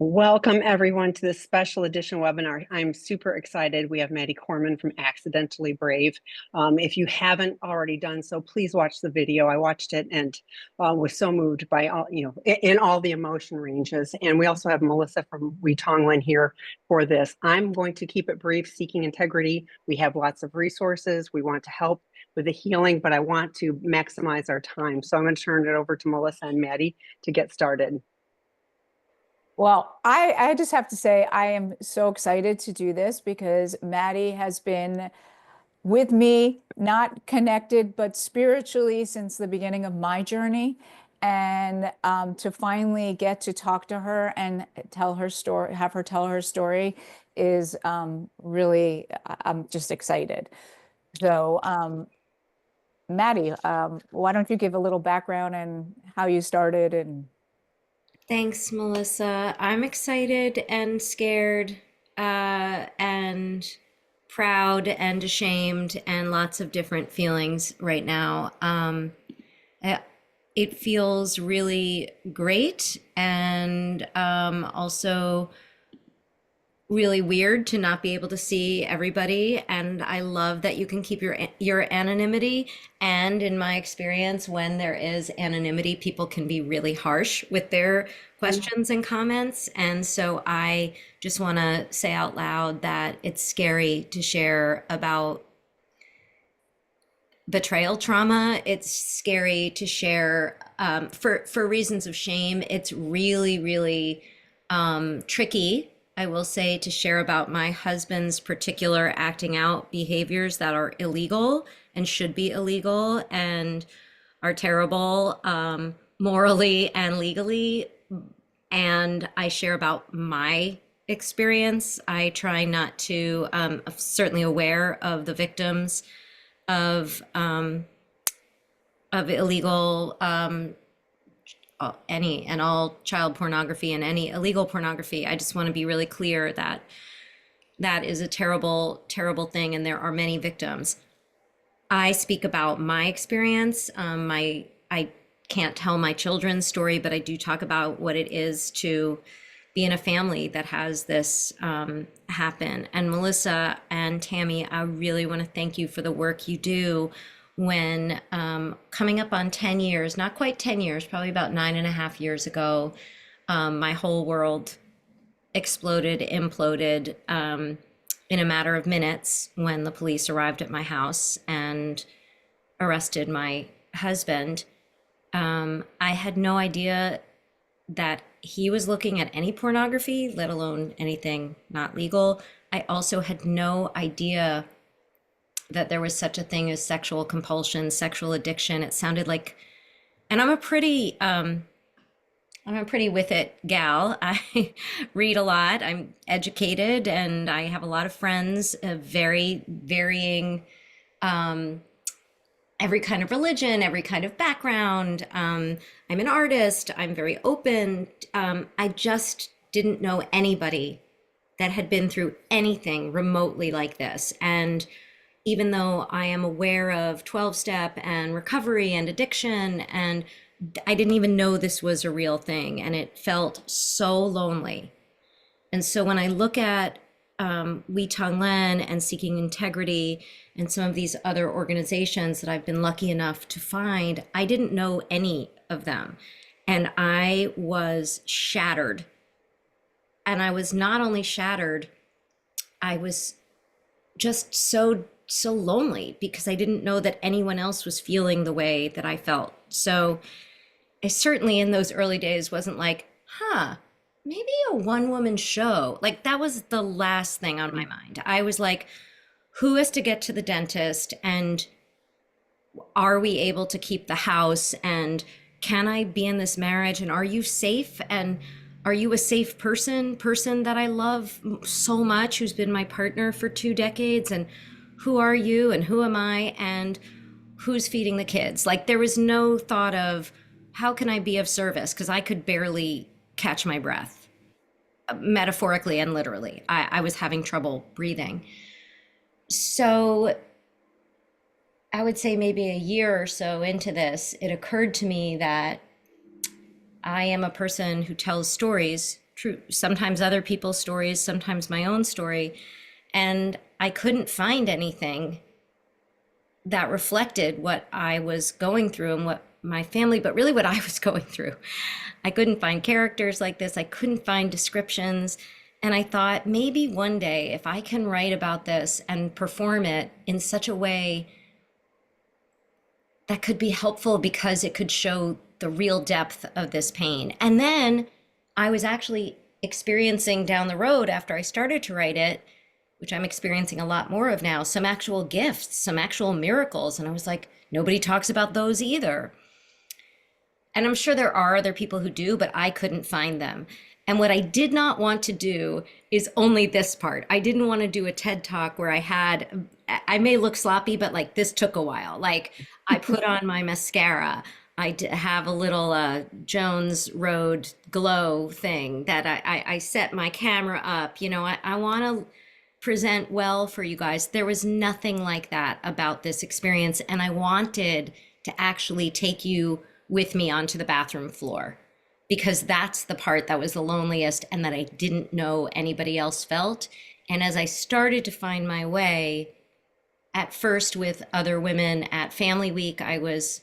Welcome everyone to this special edition webinar. I'm super excited. We have Maddie Corman from Accidentally Brave. If you haven't already done so, please watch the video. I watched it and was so moved by all, in all the emotion ranges. And we also have Melissa from WeTonglen here for this. I'm going to keep it brief, seeking integrity. We have lots of resources. We want to help with the healing, but I want to maximize our time. So I'm going to turn it over to Melissa and Maddie to get started. Well, I just have to say I am so excited to do this because Maddie has been with me, not connected, but spiritually since the beginning of my journey. And to finally get to talk to her and tell her story, have her tell her story is really, I'm just excited. So, Maddie, why don't you give a little background and how you started and Thanks, Melissa. I'm excited and scared, and proud and ashamed and lots of different feelings right now. Uh, it feels really great and also really weird to not be able to see everybody, and I love that you can keep your anonymity. And in my experience, when there is anonymity, people can be really harsh with their questions and comments. And so I just want to say out loud that it's scary to share about betrayal trauma. It's scary to share for reasons of shame. It's really tricky, I will say, to share about my husband's particular acting out behaviors that are illegal and should be illegal and are terrible, morally and legally. And I share about my experience. I try not to, certainly aware of the victims of illegal any and all child pornography and any illegal pornography. I just want to be really clear that that is a terrible, terrible thing, and there are many victims. I speak about my experience. I can't tell my children's story, but I do talk about what it is to be in a family that has this happen. And Melissa and Tammy, I really want to thank you for the work you do when coming up on 10 years, not quite 10 years, probably about 9.5 years ago, my whole world exploded, imploded in a matter of minutes when the police arrived at my house and arrested my husband. I had no idea that he was looking at any pornography, let alone anything not legal. I also had no idea that there was such a thing as sexual compulsion, sexual addiction. It sounded like, and I'm a pretty with it gal. I read a lot. I'm educated, and I have a lot of friends of very varying, every kind of religion, every kind of background. I'm an artist. I'm very open. I just didn't know anybody that had been through anything remotely like this. And even though I am aware of 12-step and recovery and addiction, and I didn't even know this was a real thing, and it felt so lonely. And so when I look at WeTonglen and Seeking Integrity and some of these other organizations that I've been lucky enough to find, I didn't know any of them. And I was shattered. And I was not only shattered, I was just so lonely because I didn't know that anyone else was feeling the way that I felt. So I certainly in those early days wasn't like, maybe a one-woman show. Like, that was the last thing on my mind. I was like, who has to get to the dentist, and are we able to keep the house, and can I be in this marriage, and are you safe, and are you a safe person that I love so much, who's been my partner for 2 decades, and who are you and who am I and who's feeding the kids? Like, there was no thought of how can I be of service, because I could barely catch my breath, metaphorically and literally. I was having trouble breathing. So I would say maybe a year or so into this, it occurred to me that I am a person who tells stories, true, sometimes other people's stories, sometimes my own story. And I couldn't find anything that reflected what I was going through and what my family, but really what I was going through. I couldn't find characters like this. I couldn't find descriptions. And I thought maybe one day if I can write about this and perform it in such a way that could be helpful because it could show the real depth of this pain. And then I was actually experiencing down the road after I started to write it, which I'm experiencing a lot more of now, some actual gifts, some actual miracles. And I was like, nobody talks about those either. And I'm sure there are other people who do, but I couldn't find them. And what I did not want to do is only this part. I didn't want to do a TED Talk where I may look sloppy, but like this took a while. Like I put on my mascara. I have a little Jones Road glow thing that I set my camera up. You know, I want to present well for you guys. There was nothing like that about this experience. And I wanted to actually take you with me onto the bathroom floor, because that's the part that was the loneliest and that I didn't know anybody else felt. And as I started to find my way, at first with other women at Family Week, I was,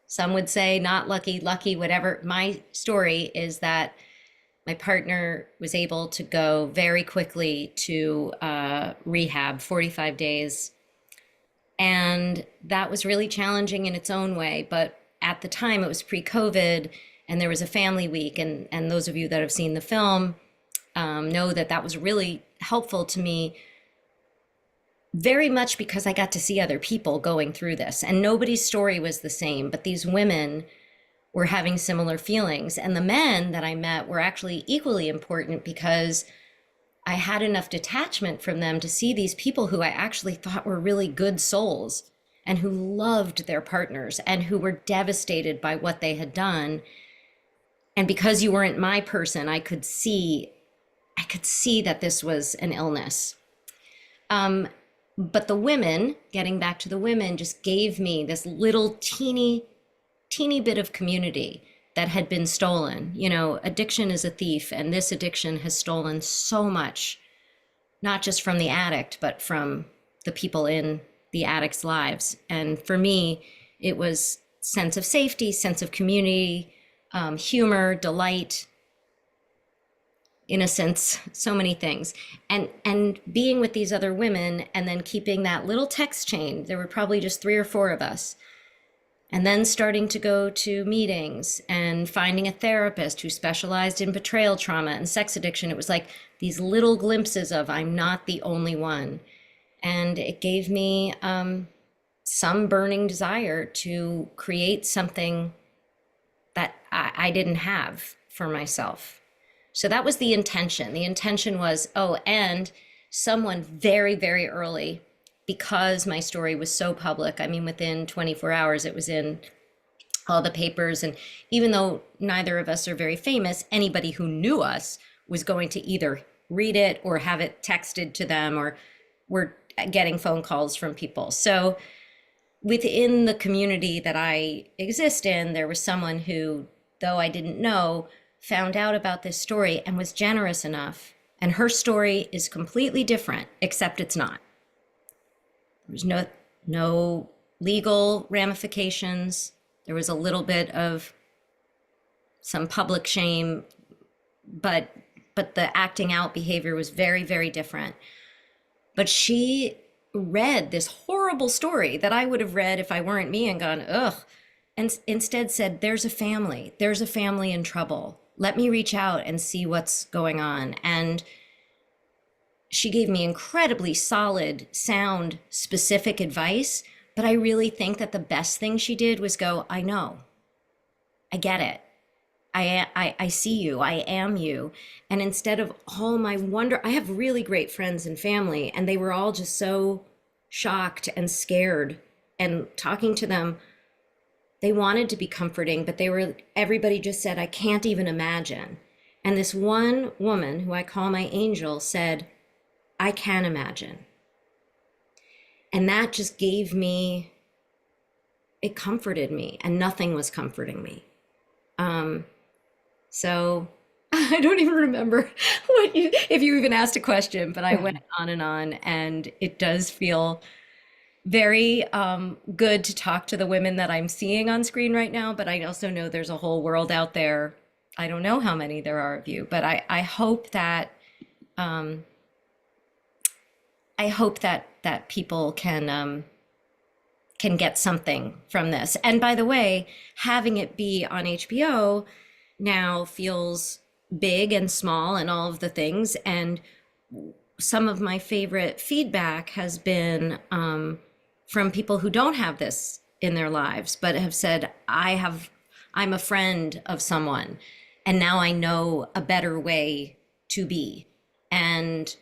some would say not lucky, lucky, whatever. My story is that my partner was able to go very quickly to rehab, 45 days. And that was really challenging in its own way. But at the time, it was pre-COVID, and there was a Family Week. And those of you that have seen the film know that that was really helpful to me, very much because I got to see other people going through this. And nobody's story was the same, but these women were having similar feelings. And the men that I met were actually equally important, because I had enough detachment from them to see these people who I actually thought were really good souls and who loved their partners and who were devastated by what they had done. And because you weren't my person, I could see that this was an illness. But the women, getting back to the women, just gave me this little teeny bit of community that had been stolen. You know, addiction is a thief, and this addiction has stolen so much, not just from the addict, but from the people in the addict's lives. And for me, it was sense of safety, sense of community, humor, delight, innocence, so many things. And being with these other women, and then keeping that little text chain. There were probably just 3 or 4 of us. And then starting to go to meetings and finding a therapist who specialized in betrayal trauma and sex addiction. It was like these little glimpses of, I'm not the only one. And it gave me some burning desire to create something that I didn't have for myself. So that was the intention. The intention was, and someone very, very early, because my story was so public, I mean, within 24 hours, it was in all the papers. And even though neither of us are very famous, anybody who knew us was going to either read it or have it texted to them, or were getting phone calls from people. So within the community that I exist in, there was someone who, though I didn't know, found out about this story and was generous enough. And her story is completely different, except it's not. There's no legal ramifications. There was a little bit of some public shame, but the acting out behavior was very, very different. But she read this horrible story that I would have read if I weren't me and gone, ugh, and instead said, there's a family in trouble. Let me reach out and see what's going on. And she gave me incredibly solid, sound, specific advice, but I really think that the best thing she did was go, I know, I get it. I see you, I am you. And instead of all my wonder, I have really great friends and family, and they were all just so shocked and scared. And talking to them, they wanted to be comforting, but everybody just said, I can't even imagine. And this one woman, who I call my angel, said, I can imagine. And that just gave me, it comforted me, and nothing was comforting me. So I don't even remember if you even asked a question, but I went on, and it does feel very good to talk to the women that I'm seeing on screen right now. But I also know there's a whole world out there. I don't know how many there are of you, but I hope that um, that people can get something from this. And by the way, having it be on HBO now feels big and small and all of the things. And some of my favorite feedback has been from people who don't have this in their lives, but have said, I'm a friend of someone, and now I know a better way to be. And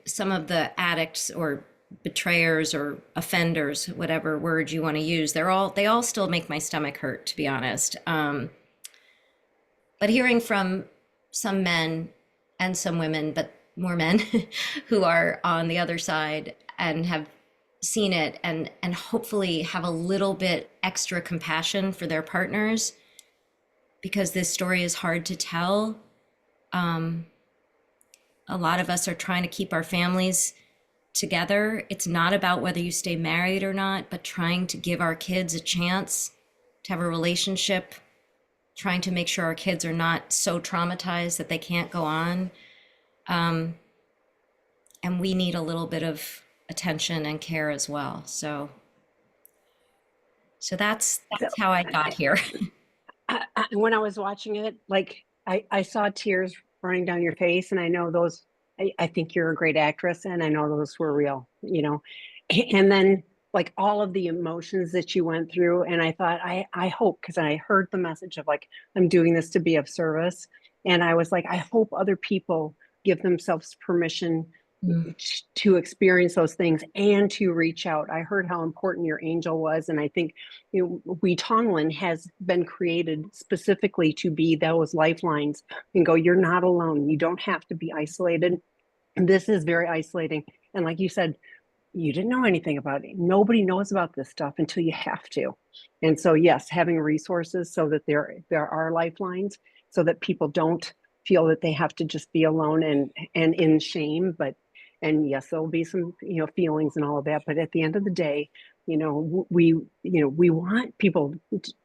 some of the addicts or betrayers or offenders, whatever word you want to use, they all still make my stomach hurt, to be honest. But hearing from some men and some women, but more men who are on the other side and have seen it, and hopefully have a little bit extra compassion for their partners, because this story is hard to tell. A lot of us are trying to keep our families together. It's not about whether you stay married or not, but trying to give our kids a chance to have a relationship, trying to make sure our kids are not so traumatized that they can't go on. And we need a little bit of attention and care as well. So that's how I got here. When I was watching it, like I saw tears running down your face, and I know those. I think you're a great actress, and I know those were real. And then like all of the emotions that you went through, and I thought, I hope, because I heard the message of like, I'm doing this to be of service, and I was like, I hope other people give themselves permission to experience those things and to reach out. I heard how important your angel was, and I think WeTonglen has been created specifically to be those lifelines and go, you're not alone. You don't have to be isolated. This is very isolating. And like you said, you didn't know anything about it. Nobody knows about this stuff until you have to. And so yes, having resources so that there are lifelines, so that people don't feel that they have to just be alone and in shame. And yes, there'll be some feelings and all of that, but at the end of the day, we want people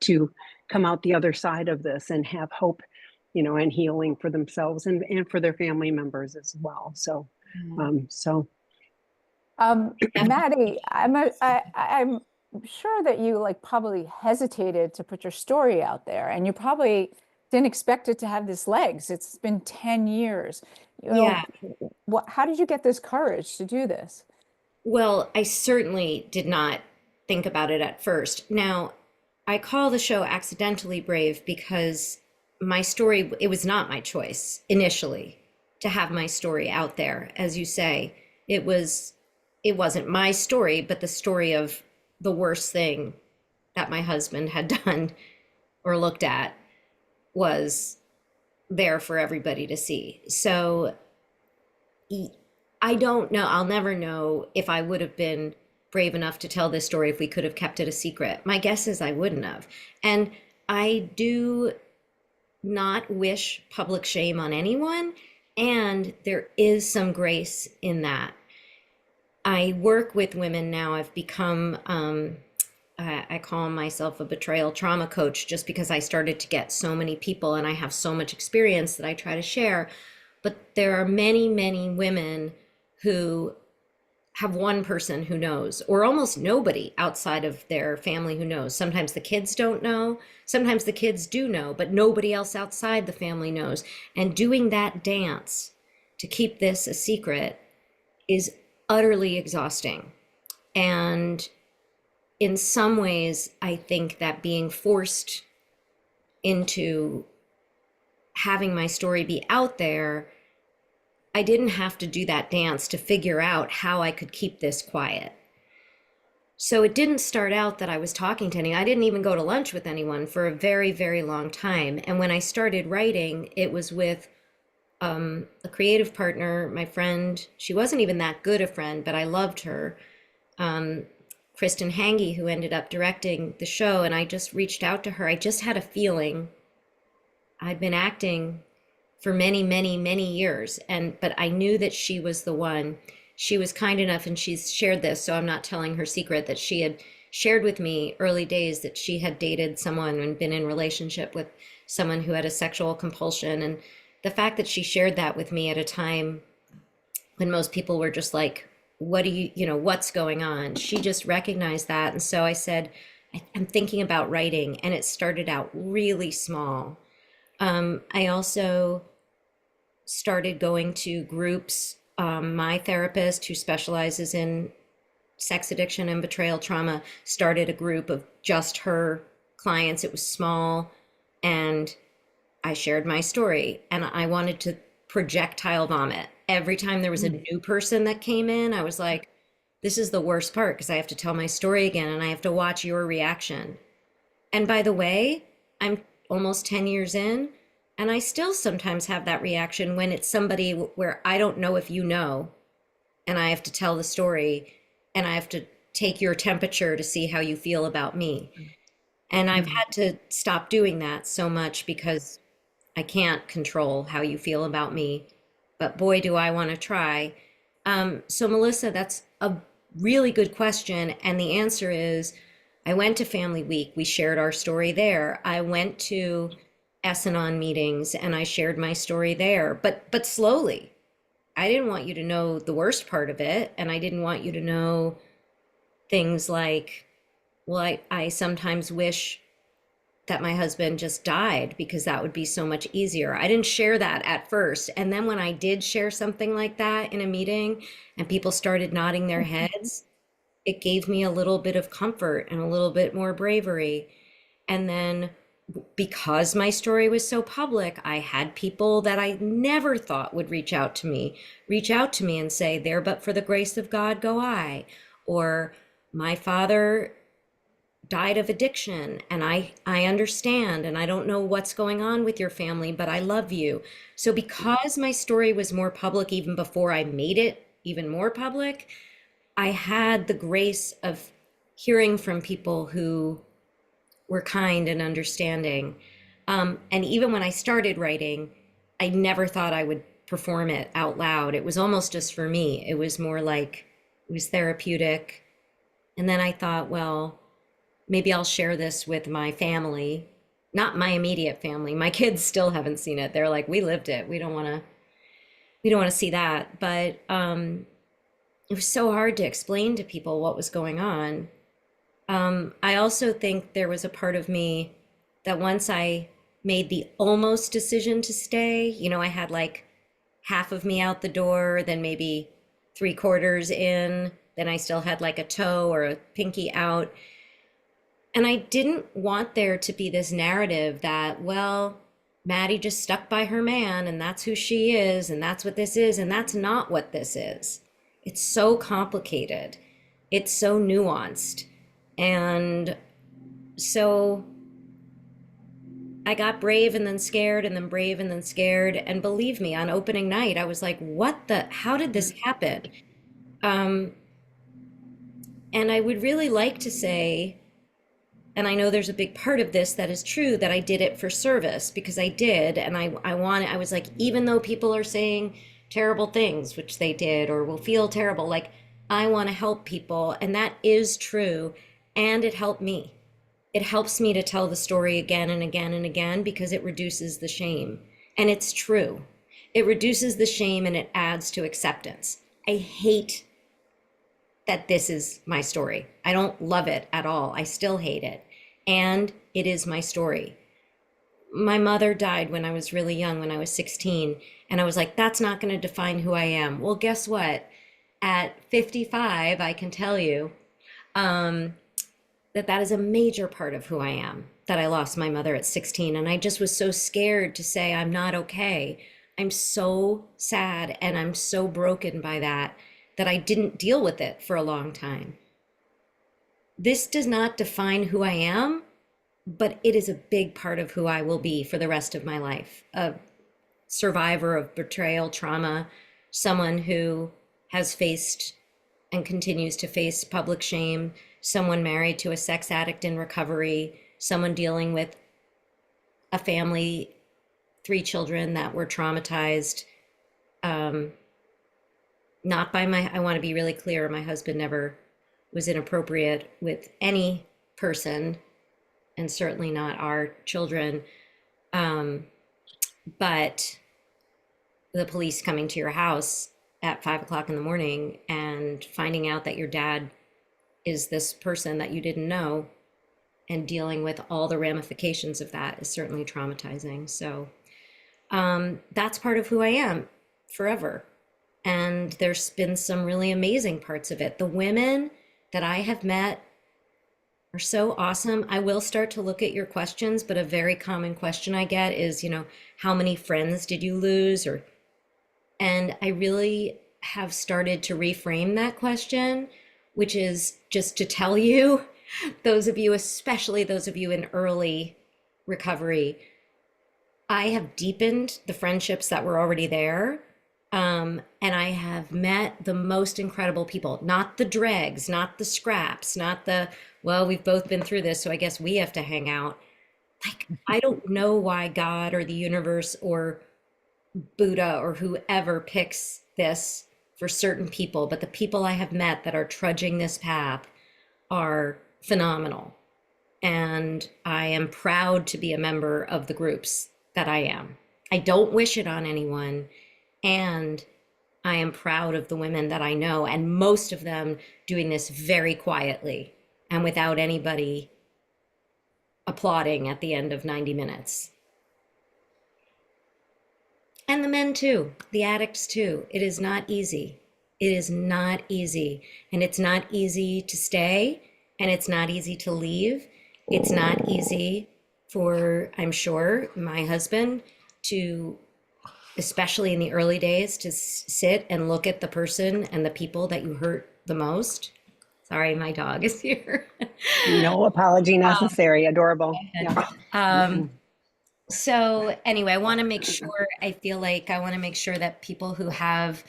to come out the other side of this and have hope, and healing for themselves and for their family members as well. So Maddie, I'm sure that you like probably hesitated to put your story out there, and you probably didn't expect it to have this legs. It's been 10 years. Yeah. How did you get this courage to do this? Well, I certainly did not think about it at first. Now, I call the show Accidentally Brave because my story, it was not my choice initially to have my story out there. As you say, it wasn't my story, but the story of the worst thing that my husband had done or looked at was there for everybody to see. So I don't know. I'll never know if I would have been brave enough to tell this story if we could have kept it a secret. My guess is I wouldn't have. And I do not wish public shame on anyone. And there is some grace in that. I work with women now. I've become, I call myself a betrayal trauma coach just because I started to get so many people and I have so much experience that I try to share. But there are many, many women who have one person who knows, or almost nobody outside of their family who knows. Sometimes the kids don't know, sometimes the kids do know, but nobody else outside the family knows. And doing that dance to keep this a secret is utterly exhausting. And in some ways, I think that being forced into having my story be out there, I didn't have to do that dance to figure out how I could keep this quiet. So it didn't start out that I was talking to anyone. I didn't even go to lunch with anyone for a very, very long time. And when I started writing, it was with a creative partner, my friend. She wasn't even that good a friend, but I loved her. Kristen Hange, who ended up directing the show. And I just reached out to her. I just had a feeling I'd been acting for many, many, many years. But I knew that she was the one. She was kind enough, and she's shared this, so I'm not telling her secret, that she had shared with me early days that she had dated someone and been in relationship with someone who had a sexual compulsion. And the fact that she shared that with me at a time when most people were just like, what do you, what's going on? She just recognized that. And so I said, I'm thinking about writing. And it started out really small. I also started going to groups. My therapist, who specializes in sex addiction and betrayal trauma, started a group of just her clients. It was small, and I shared my story, and I wanted to projectile vomit. Every time there was a new person that came in, I was like, this is the worst part, because I have to tell my story again and I have to watch your reaction. And by the way, I'm almost 10 years in, and I still sometimes have that reaction when it's somebody where I don't know if you know, and I have to tell the story, and I have to take your temperature to see how you feel about me. And I've had to stop doing that so much because I can't control how you feel about me. But boy, do I want to try. So Melissa, that's a really good question. And the answer is, I went to Family Week. We shared our story there. I went to S&On meetings and I shared my story there, but slowly. I didn't want you to know the worst part of it. And I didn't want you to know things like, well, I sometimes wish that my husband just died, because that would be so much easier. I didn't share that at first. And then when I did share something like that in a meeting and people started nodding their heads, it gave me a little bit of comfort and a little bit more bravery. And then because my story was so public, I had people that I never thought would reach out to me and say, there but for the grace of God go I, or my father died of addiction, and I understand, and I don't know what's going on with your family, but I love you. So because my story was more public even before I made it even more public, I had the grace of hearing from people who were kind and understanding. And even when I started writing, I never thought I would perform it out loud. It was almost just for me. It was more like, it was therapeutic. And then I thought, well, maybe I'll share this with my family, not my immediate family. My kids still haven't seen it. They're like, we lived it. We don't want to see that. But it was so hard to explain to people what was going on. I also think there was a part of me that once I made the almost decision to stay, I had like half of me out the door, then maybe 3/4 in, then I still had like a toe or a pinky out. And I didn't want there to be this narrative that, well, Maddie just stuck by her man and that's who she is and that's what this is. And that's not what this is. It's so complicated. It's so nuanced. And so I got brave and then scared and then brave and then scared. And believe me, on opening night, I was like, how did this happen? And I would really like to say, and I know there's a big part of this that is true, that I did it for service, because I did. And I was like, even though people are saying terrible things, which they did, or will feel terrible, like, I want to help people. And that is true. And it helped me. It helps me to tell the story again and again and again, because it reduces the shame. And it's true. It reduces the shame and it adds to acceptance. I hate that this is my story. I don't love it at all. I still hate it. And it is my story. My mother died when I was really young, when I was 16. And I was like, that's not going to define who I am. Well, guess what? At 55, I can tell you that is a major part of who I am, that I lost my mother at 16. And I just was so scared to say, I'm not okay. I'm so sad and I'm so broken by that I didn't deal with it for a long time. This does not define who I am, but it is a big part of who I will be for the rest of my life. A survivor of betrayal trauma, someone who has faced and continues to face public shame, someone married to a sex addict in recovery, someone dealing with a family three children that were traumatized. Not by I want to be really clear, my husband never was inappropriate with any person, and certainly not our children. But the police coming to your house at 5 o'clock in the morning and finding out that your dad is this person that you didn't know, and dealing with all the ramifications of that is certainly traumatizing. So that's part of who I am forever. And there's been some really amazing parts of it. The women that I have met are so awesome. I will start to look at your questions, but a very common question I get is, how many friends did you lose? And I really have started to reframe that question, which is just to tell you, those of you, especially those of you in early recovery, I have deepened the friendships that were already there. And I have met the most incredible people, not the dregs, not the scraps, not the, well, we've both been through this, so I guess we have to hang out. Like, I don't know why God or the universe or Buddha or whoever picks this for certain people, but the people I have met that are trudging this path are phenomenal. And I am proud to be a member of the groups that I am. I don't wish it on anyone. And I am proud of the women that I know, and most of them doing this very quietly and without anybody applauding at the end of 90 minutes. And the men too, the addicts too. It is not easy. It is not easy. And it's not easy to stay, and it's not easy to leave. It's not easy for, I'm sure, my husband to, especially in the early days, to sit and look at the person and the people that you hurt the most. Sorry, my dog is here. No apology necessary. Adorable. Yeah. So anyway, I want to make sure, I feel like I want to make sure that people who have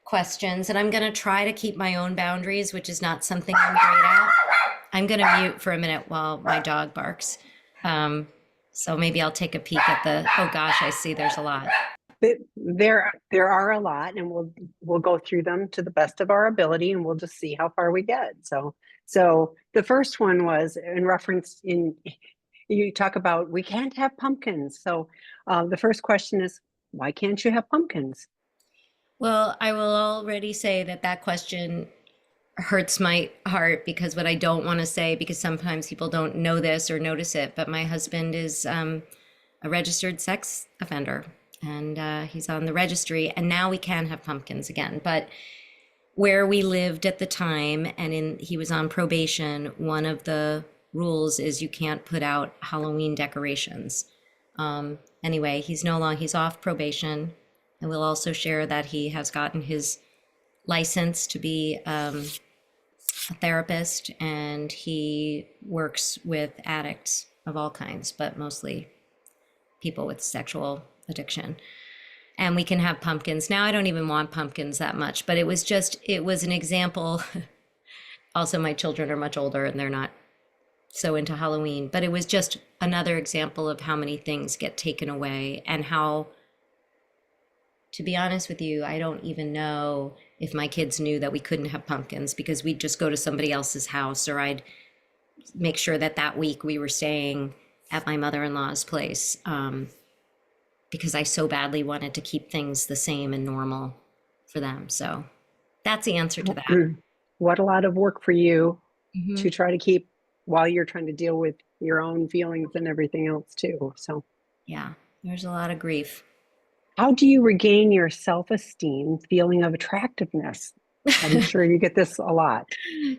questions, and I'm going to try to keep my own boundaries, which is not something I'm great at. I'm going to mute for a minute while my dog barks. So maybe I'll take a peek at the, oh gosh, I see there's a lot. There are a lot, and we'll go through them to the best of our ability, and we'll just see how far we get. So the first one was in reference you talk about we can't have pumpkins. So the first question is, why can't you have pumpkins? Well, I will already say that question hurts my heart, because what I don't want to say, because sometimes people don't know this or notice it, but my husband is a registered sex offender. And he's on the registry, and now we can have pumpkins again. But where we lived at the time, and he was on probation, one of the rules is you can't put out Halloween decorations. Anyway, he's off probation. And we'll also share that he has gotten his license to be a therapist, and he works with addicts of all kinds, but mostly people with sexual addiction. And we can have pumpkins. Now I don't even want pumpkins that much, but it was an example. Also, my children are much older and they're not so into Halloween, but it was just another example of how many things get taken away, and how, to be honest with you, I don't even know if my kids knew that we couldn't have pumpkins, because we'd just go to somebody else's house, or I'd make sure that week we were staying at my mother-in-law's place, because I so badly wanted to keep things the same and normal for them. So that's the answer to that. What a lot of work for you to try to keep while you're trying to deal with your own feelings and everything else too. So yeah, there's a lot of grief. How do you regain your self-esteem, feeling of attractiveness? I'm sure you get this a lot.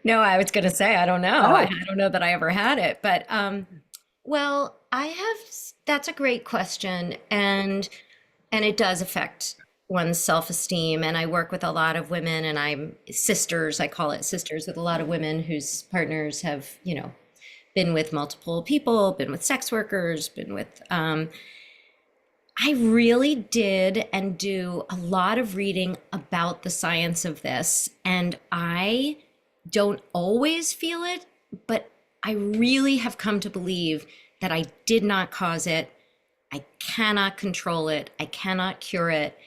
No, I was going to say, I don't know. Oh. I don't know that I ever had it, but well, that's a great question. And it does affect one's self-esteem. And I work with a lot of women, and I call it sisters, with a lot of women whose partners have, been with multiple people, been with sex workers, been with, I really did and do a lot of reading about the science of this. And I don't always feel it, but I really have come to believe that I did not cause it. I cannot control it. I cannot cure it.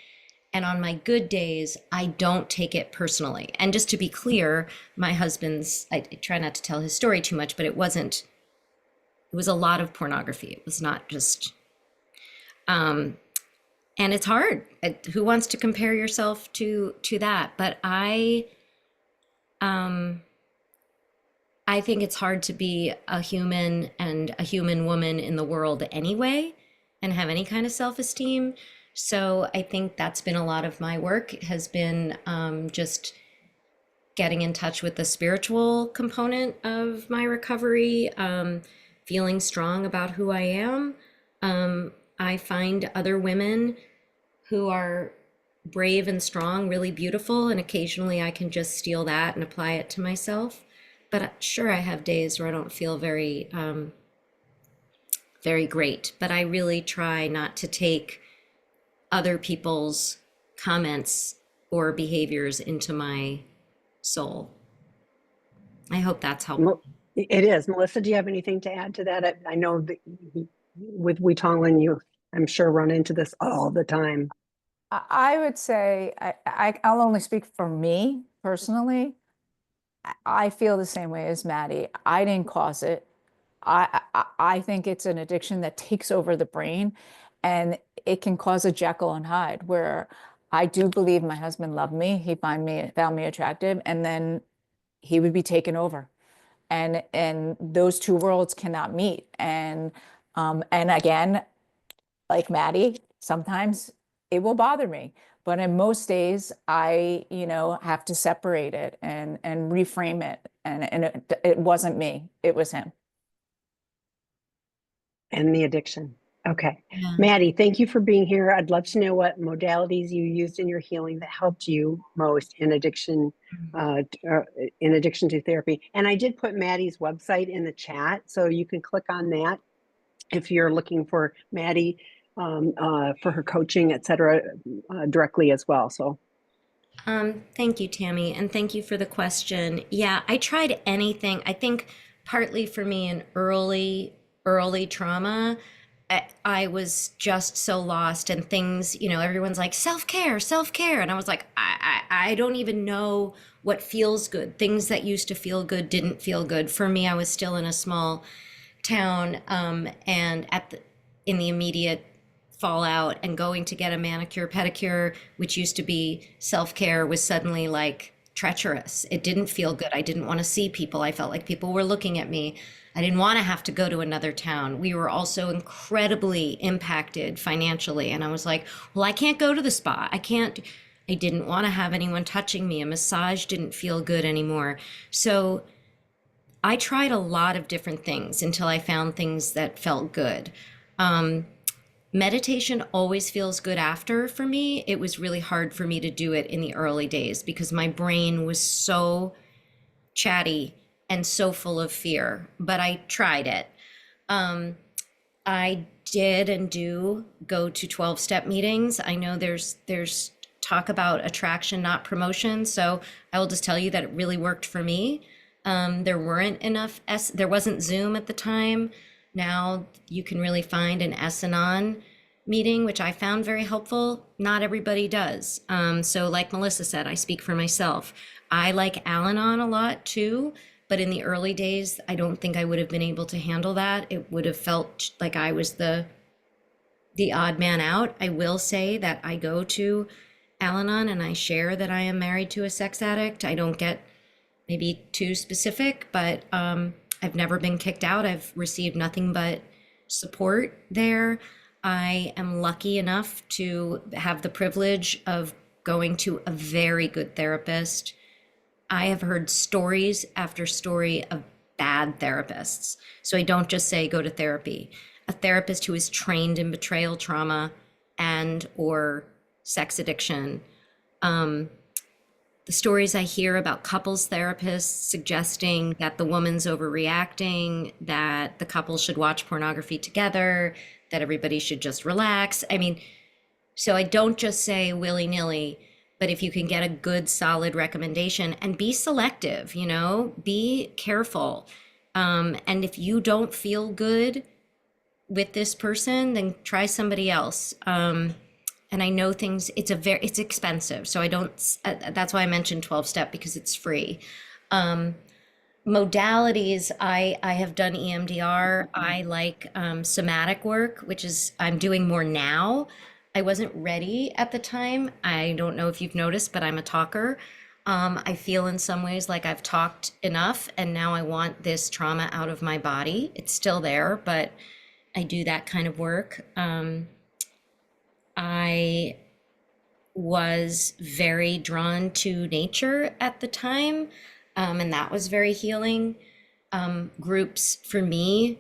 And on my good days, I don't take it personally. And just to be clear, my husband's, I try not to tell his story too much, but it wasn't, it was a lot of pornography. It was not just, and it's hard. Who wants to compare yourself to that? But I think it's hard to be a human and a human woman in the world anyway, and have any kind of self-esteem. So I think that's been a lot of my work, has been just getting in touch with the spiritual component of my recovery, feeling strong about who I am. I find other women who are brave and strong really beautiful, and occasionally I can just steal that and apply it to myself. But sure, I have days where I don't feel very, very great. But I really try not to take other people's comments or behaviors into my soul. I hope that's helpful. It is. Melissa, do you have anything to add to that? I know that with WeTonglen, you, I'm sure, run into this all the time. I would say, I'll only speak for me personally. I feel the same way as Maddie. I didn't cause it. I think it's an addiction that takes over the brain, and it can cause a Jekyll and Hyde, where I do believe my husband loved me. He found me attractive, and then he would be taken over. And those two worlds cannot meet. And again, like Maddie, sometimes it will bother me. But in most days, I, have to separate it and reframe it. And it wasn't me, it was him. And the addiction. Okay. Yeah. Maddie, thank you for being here. I'd love to know what modalities you used in your healing that helped you most in addiction to therapy. And I did put Maddie's website in the chat, so you can click on that if you're looking for Maddie for her coaching, et cetera, directly as well. So Thank you, Tammy, and thank you for the question. Yeah, I tried anything. I think partly for me in early trauma, I was just so lost, and things, everyone's like self-care, self-care. And I was like, I don't even know what feels good. Things that used to feel good didn't feel good. For me, I was still in a small town, and in the immediate fallout, and going to get a manicure pedicure, which used to be self-care, was suddenly like treacherous. It didn't feel good. I didn't want to see people. I felt like people were looking at me. I didn't want to have to go to another town. We were also incredibly impacted financially, and I was like, well, I can't go to the spa. I didn't want to have anyone touching me. A massage didn't feel good anymore. So I tried a lot of different things until I found things that felt good. Meditation always feels good after. For me, it was really hard for me to do it in the early days because my brain was so chatty and so full of fear, but I tried it. I did and do go to 12-step meetings. I know there's talk about attraction, not promotion. So I will just tell you that it really worked for me. There wasn't Zoom at the time. Now you can really find an S&On meeting, which I found very helpful. Not everybody does. So like Melissa said, I speak for myself. I like Al-Anon a lot too, but in the early days, I don't think I would have been able to handle that. It would have felt like I was the odd man out. I will say that I go to Al-Anon and I share that I am married to a sex addict. I don't get maybe too specific, but I've never been kicked out. I've received nothing but support there. I am lucky enough to have the privilege of going to a very good therapist. I have heard stories after story of bad therapists. So I don't just say go to therapy. A therapist who is trained in betrayal trauma and or sex addiction. The stories I hear about couples therapists suggesting that the woman's overreacting, that the couple should watch pornography together, that everybody should just relax. I mean, so I don't just say willy-nilly, but if you can get a good, solid recommendation, and be selective, be careful. And if you don't feel good, with this person, then try somebody else. And I know things, it's expensive. So I don't, that's why I mentioned 12 step, because it's free. Modalities, I have done EMDR. I like somatic work, which is, I'm doing more now. I wasn't ready at the time. I don't know if you've noticed, but I'm a talker. I feel in some ways like I've talked enough, and now I want this trauma out of my body. It's still there, but I do that kind of work. I was very drawn to nature at the time, and that was very healing. Groups for me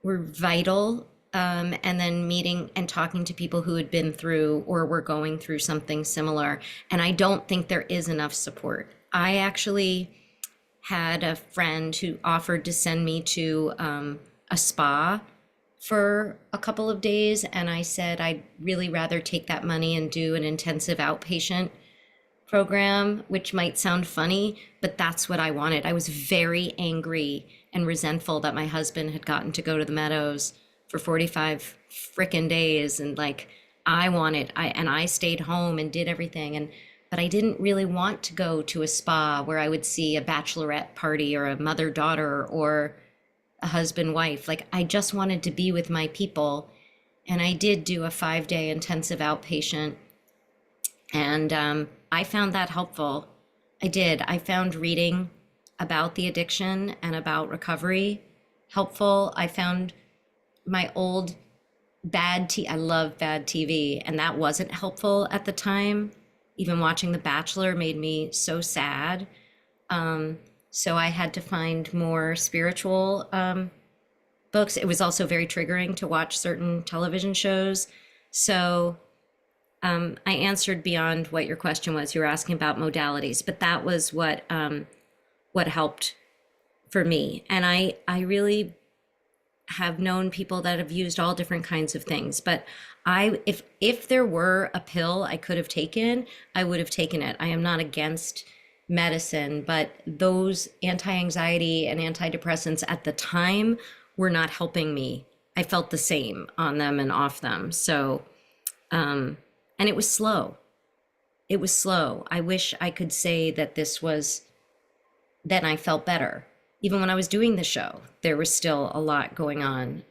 were vital, and then meeting and talking to people who had been through or were going through something similar. And I don't think there is enough support. I actually had a friend who offered to send me to a spa for a couple of days, and I said I'd really rather take that money and do an intensive outpatient program, which might sound funny, but that's what I wanted. I was very angry and resentful that my husband had gotten to go to the Meadows for 45 frickin' days, and like I stayed home and did everything, and but I didn't really want to go to a spa where I would see a bachelorette party or a mother-daughter or a husband-wife. Like, I just wanted to be with my people. And I did do a 5-day intensive outpatient. And I found that helpful. I did. I found reading about the addiction and about recovery helpful. I found my old I love bad TV, and that wasn't helpful at the time. Even watching The Bachelor made me so sad. So I had to find more spiritual books. It was also very triggering to watch certain television shows. So I answered beyond what your question was. You were asking about modalities, but that was what helped for me. And I really have known people that have used all different kinds of things. But if there were a pill I could have taken, I would have taken it. I am not against medicine, but those anti-anxiety and antidepressants at the time were not helping me. I felt the same on them and off them. So, and it was slow. It was slow. I wish I could say that then I felt better. Even when I was doing the show, there was still a lot going on.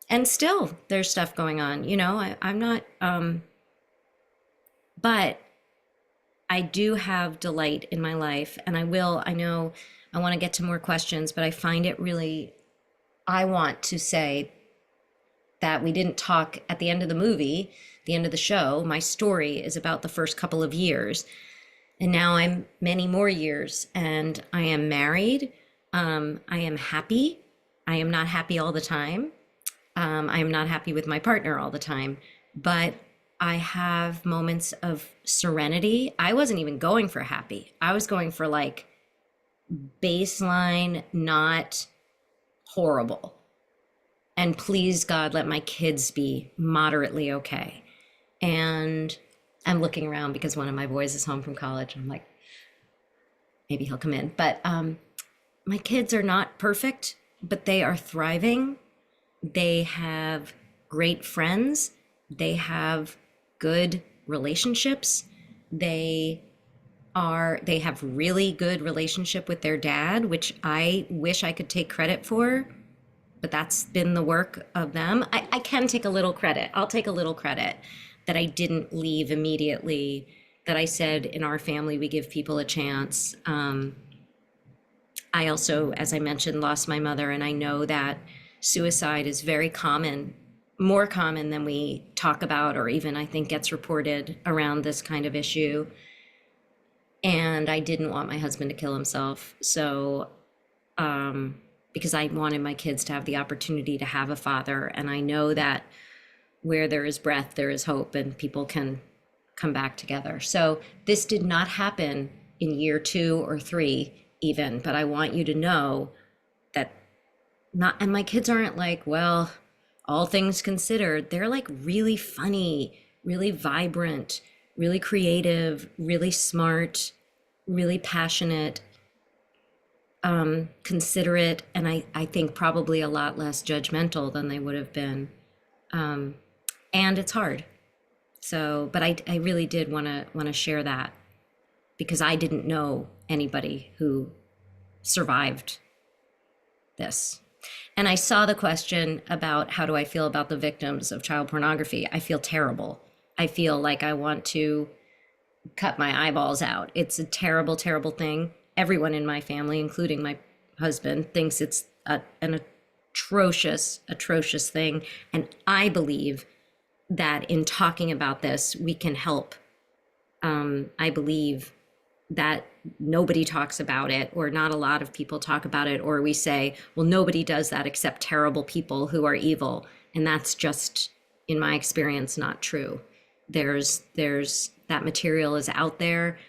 And still there's stuff going on, I'm not, but I do have delight in my life, and I know I want to get to more questions, but I find it really, I want to say that we didn't talk at the end of the movie, the end of the show. My story is about the first couple of years, and now I'm many more years, and I am married. I am happy. I am not happy all the time. I am not happy with my partner all the time, but I have moments of serenity. I wasn't even going for happy. I was going for like baseline, not horrible. And please, God, let my kids be moderately okay. And I'm looking around because one of my boys is home from college. I'm like, maybe he'll come in. But my kids are not perfect, but they are thriving. They have great friends. They have good relationships. They have really good relationship with their dad, which I wish I could take credit for, but that's been the work of them. I can take a little credit. I'll take a little credit that I didn't leave immediately, that I said in our family, we give people a chance. I also, as I mentioned, lost my mother, and I know that suicide is very common, more common than we talk about, or even I think gets reported around this kind of issue. And I didn't want my husband to kill himself. So, because I wanted my kids to have the opportunity to have a father. And I know that where there is breath, there is hope, and people can come back together. So this did not happen in year 2 or 3 even, but I want you to know that and my kids aren't like, well, all things considered, they're like really funny, really vibrant, really creative, really smart, really passionate. considerate, and I think probably a lot less judgmental than they would have been. And it's hard. So, but I really did want to share that because I didn't know anybody who survived this. And I saw the question about how do I feel about the victims of child pornography. I feel terrible. I feel like I want to cut my eyeballs out. It's a terrible, terrible thing. Everyone in my family, including my husband, thinks it's an atrocious, atrocious thing. And I believe that in talking about this, we can help. I believe that nobody talks about it, or not a lot of people talk about it, or we say, well, nobody does that except terrible people who are evil. And that's just, in my experience, not true. There's that material is out there.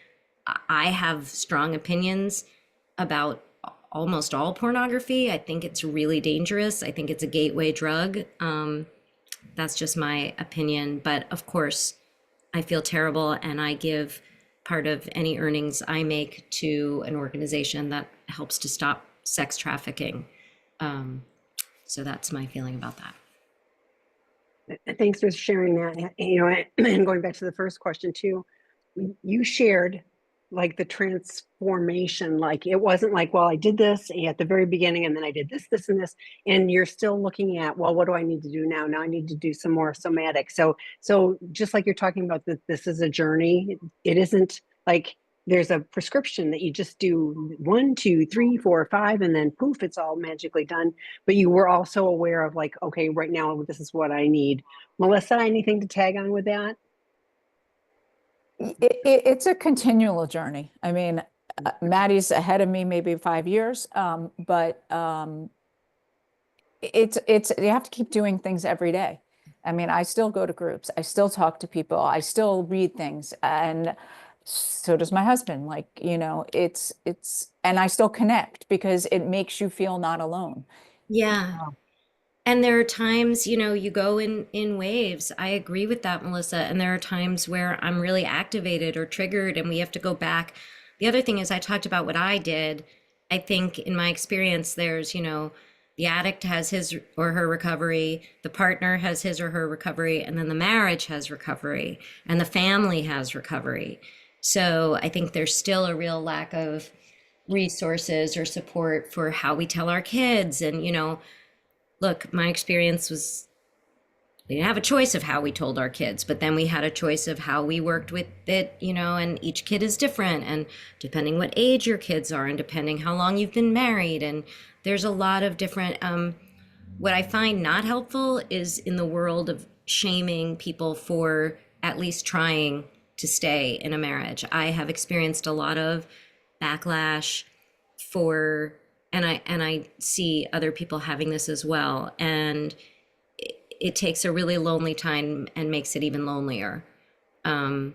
I have strong opinions about almost all pornography. I think it's really dangerous. I think it's a gateway drug. That's just my opinion. But of course, I feel terrible, and I give part of any earnings I make to an organization that helps to stop sex trafficking. So that's my feeling about that. Thanks for sharing that. You know, and going back to the first question too, you shared like the transformation. Like it wasn't like, well, I did this at the very beginning, and then I did this, this, and this, and you're still looking at, well, what do I need to do now? Now I need to do some more somatic. So just like you're talking about, that this is a journey. It isn't like there's a prescription that you just do 1, 2, 3, 4, 5, and then poof, it's all magically done. But you were also aware of like, okay, right now, this is what I need. Melissa, anything to tag on with that? It's a continual journey. I mean, Maddie's ahead of me, maybe 5 years, but it's you have to keep doing things every day. I mean, I still go to groups, I still talk to people, I still read things, and so does my husband. Like, you know, and I still connect because it makes you feel not alone. Yeah. And there are times, you know, you go in waves. I agree with that, Melissa. And there are times where I'm really activated or triggered, and we have to go back. The other thing is, I talked about what I did. I think in my experience, there's, you know, the addict has his or her recovery, the partner has his or her recovery, and then the marriage has recovery, and the family has recovery. So I think there's still a real lack of resources or support for how we tell our kids. And, you know, look, my experience was we didn't have a choice of how we told our kids, but then we had a choice of how we worked with it, you know, and each kid is different. And depending what age your kids are, and depending how long you've been married, and there's a lot of different, what I find not helpful is in the world of shaming people for at least trying to stay in a marriage. I have experienced a lot of backlash for, and I see other people having this as well. And it takes a really lonely time and makes it even lonelier. And,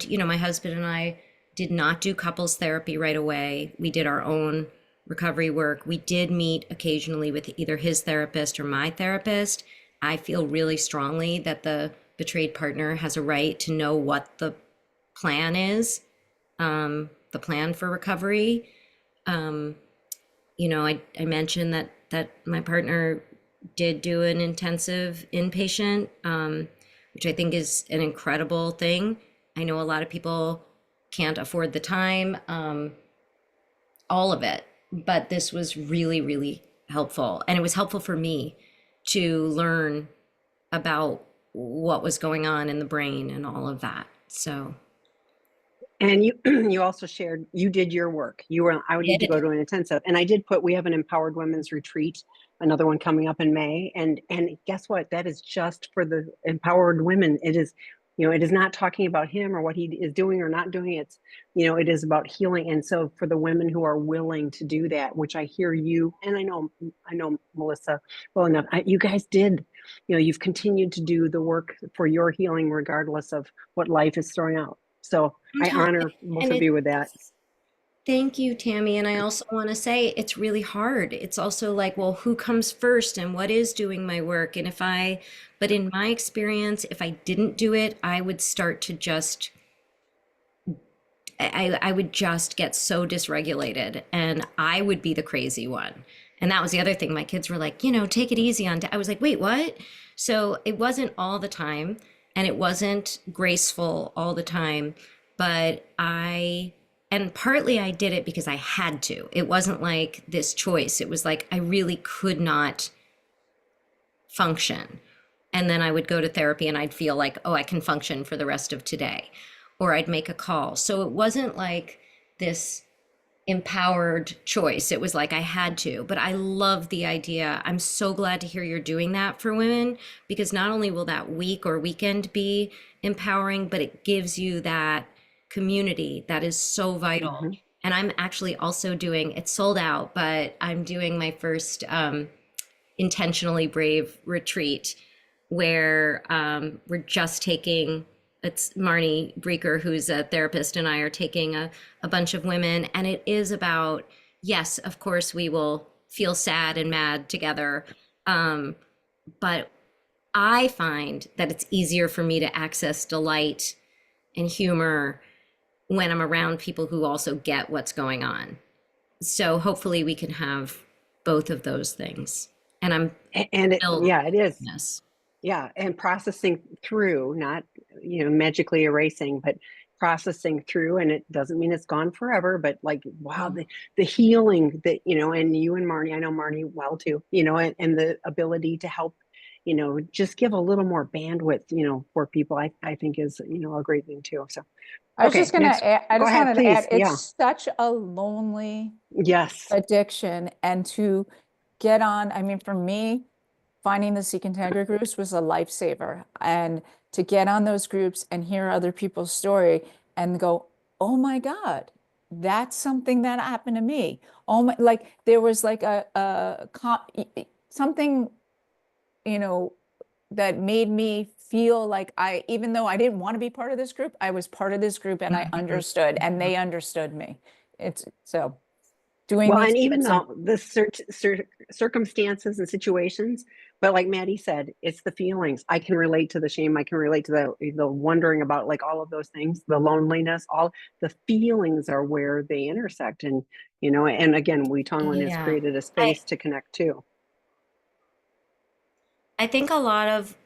you know, my husband and I did not do couples therapy right away. We did our own recovery work. We did meet occasionally with either his therapist or my therapist. I feel really strongly that the betrayed partner has a right to know what the plan is, the plan for recovery. You know, I mentioned that my partner did do an intensive inpatient, which I think is an incredible thing. I know a lot of people can't afford the time, all of it, but this was really, really helpful. And it was helpful for me to learn about what was going on in the brain and all of that. So. And you also shared, you did your work. I would need to go to an intensive, and I did put, we have an empowered women's retreat, another one coming up in May. And guess what? That is just for the empowered women. It is, you know, it is not talking about him or what he is doing or not doing. It's, you know, it is about healing. And so for the women who are willing to do that, which I hear you, and I know Melissa well enough, you guys did, you know, you've continued to do the work for your healing, regardless of what life is throwing out. So I honor both of you with that. Thank you, Tammy. And I also want to say it's really hard. It's also like, well, who comes first and what is doing my work? And but in my experience, if I didn't do it, I would start to just I would just get so dysregulated, and I would be the crazy one. And that was the other thing. My kids were like, take it easy on I was like, wait, what? So it wasn't all the time, and it wasn't graceful all the time, but and partly I did it because I had to. It wasn't like this choice. It was like I really could not function. And then I would go to therapy and I'd feel like, oh, I can function for the rest of today. Or I'd make a call. So it wasn't like this empowered choice. It was like I had to. But I love the idea. I'm so glad to hear you're doing that for women, because not only will that week or weekend be empowering, but it gives you that community that is so vital. Mhm. And I'm actually also doing, it's sold out, but I'm doing my first intentionally brave retreat where we're just taking, it's Marnie Breeker, who's a therapist, and I are taking a bunch of women. And it is about, yes, of course, we will feel sad and mad together. But I find that it's easier for me to access delight and humor when I'm around people who also get what's going on. So hopefully we can have both of those things. And I'm And yeah, it is. Yes. Yeah, and processing through, not, magically erasing, but processing through, and it doesn't mean it's gone forever, but like, wow, the healing that, and you and Marnie, I know Marnie well too, and the ability to help, just give a little more bandwidth, for people, I think is, a great thing too. So, I was okay, just going to add, I go just ahead, wanted to add, please. it's Yeah. such a lonely Yes. addiction. And to get on, I mean, for me, finding the Seek Integrity groups was a lifesaver. And to get on those groups and hear other people's story and go, oh my God, that's something that happened to me. Oh my, like there was like something, that made me feel like even though I didn't want to be part of this group, I was part of this group and I understood, and they understood me. It's so doing Well, these and even groups though the circumstances and situations, but like Maddie said, it's the feelings. I can relate to the shame. I can relate to the wondering about like all of those things, the loneliness, all the feelings are where they intersect. And, and again, WeTonglen has Yeah. created a space to connect too. I think a lot of